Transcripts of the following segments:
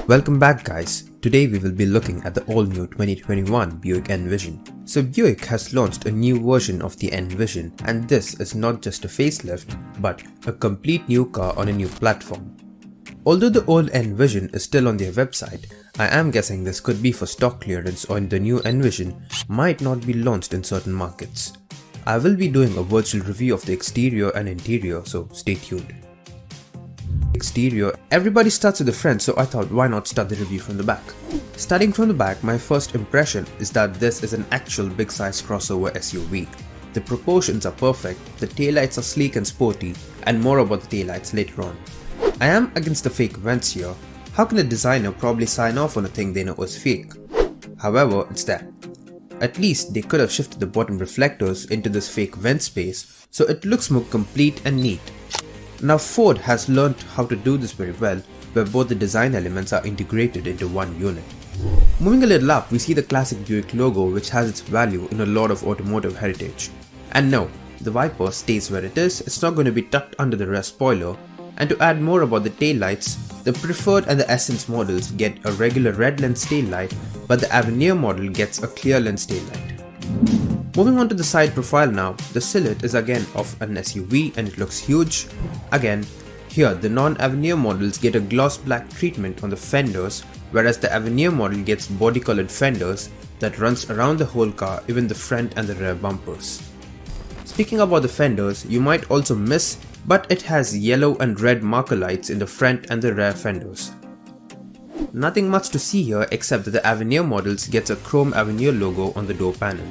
Welcome back guys. Today we will be looking at the all-new 2021 Buick Envision. So Buick has launched a new version of the Envision, and this is not just a facelift but a complete new car on a new platform. Although the old Envision is still on their website, I am guessing this could be for stock clearance, or the new Envision might not be launched in certain markets. I will be doing a virtual review of the exterior and interior, so stay tuned. Exterior, everybody starts with the front, so I thought why not start the review from the back. Starting from the back, my first impression is that this is an actual big size crossover SUV. The proportions are perfect, the taillights are sleek and sporty, and more about the taillights later on. I am against the fake vents here. How can a designer probably sign off on a thing they know is fake? However, it's there. At least they could have shifted the bottom reflectors into this fake vent space so it looks more complete and neat. Now Ford has learned how to do this very well, where both the design elements are integrated into one unit. Moving a little up, we see the classic Buick logo, which has its value in a lot of automotive heritage. And no, the Viper stays where it is, it's not going to be tucked under the rear spoiler. And to add more about the taillights, the Preferred and the Essence models get a regular red lens taillight, but the Avenir model gets a clear lens taillight. Moving on to the side profile now, the silhouette is again of an SUV and it looks huge. Again, here the non-Avenir models get a gloss black treatment on the fenders, whereas the Avenir model gets body colored fenders that runs around the whole car, even the front and the rear bumpers. Speaking about the fenders, you might also miss, but it has yellow and red marker lights in the front and the rear fenders. Nothing much to see here except that the Avenir models gets a chrome Avenir logo on the door panel.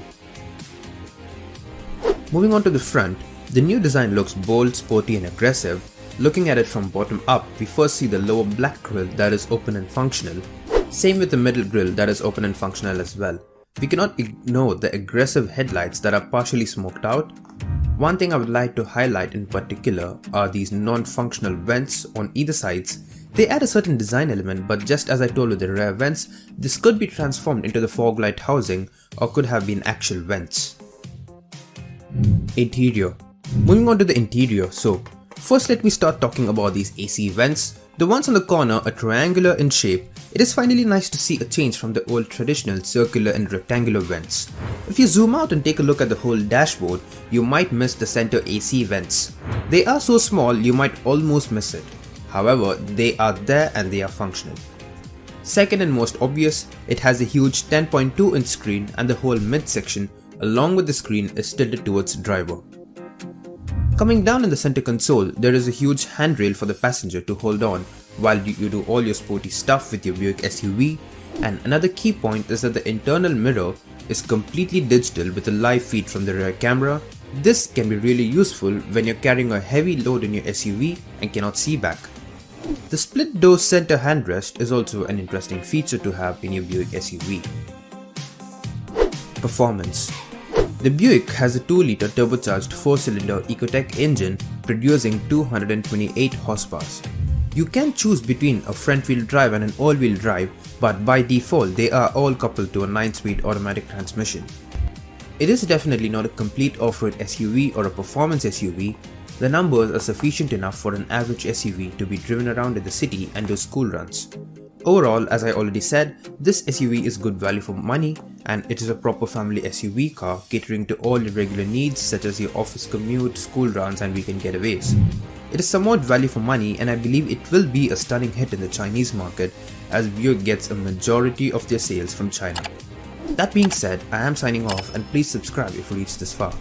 Moving on to the front, the new design looks bold, sporty and aggressive. Looking at it from bottom up, we first see the lower black grille that is open and functional. Same with the middle grille that is open and functional as well. We cannot ignore the aggressive headlights that are partially smoked out. One thing I would like to highlight in particular are these non-functional vents on either sides. They add a certain design element, but just as I told with the rear vents, this could be transformed into the fog light housing or could have been actual vents. Interior. Moving on to the interior, so first let me start talking about these AC vents. The ones on the corner are triangular in shape. It is finally nice to see a change from the old traditional circular and rectangular vents. If you zoom out and take a look at the whole dashboard, you might miss the center AC vents. They are so small you might almost miss it. However, they are there and they are functional. Second and most obvious, it has a huge 10.2 inch screen, and the whole midsection along with the screen is tilted towards driver. Coming down in the center console, there is a huge handrail for the passenger to hold on while you do all your sporty stuff with your Buick SUV. And another key point is that the internal mirror is completely digital with a live feed from the rear camera. This can be really useful when you're carrying a heavy load in your SUV and cannot see back. The split door center handrest is also an interesting feature to have in your Buick SUV. Performance. The Buick has a 2-liter turbocharged 4-cylinder Ecotec engine producing 228 horsepower. You can choose between a front-wheel drive and an all-wheel drive, but by default they are all coupled to a 9-speed automatic transmission. It is definitely not a complete off-road SUV or a performance SUV. The numbers are sufficient enough for an average SUV to be driven around in the city and do school runs. Overall, as I already said, this SUV is good value for money, and it is a proper family SUV car catering to all your regular needs such as your office commute, school runs and weekend getaways. It is somewhat value for money, and I believe it will be a stunning hit in the Chinese market, as Buick gets a majority of their sales from China. That being said, I am signing off, and please subscribe if you reached this far.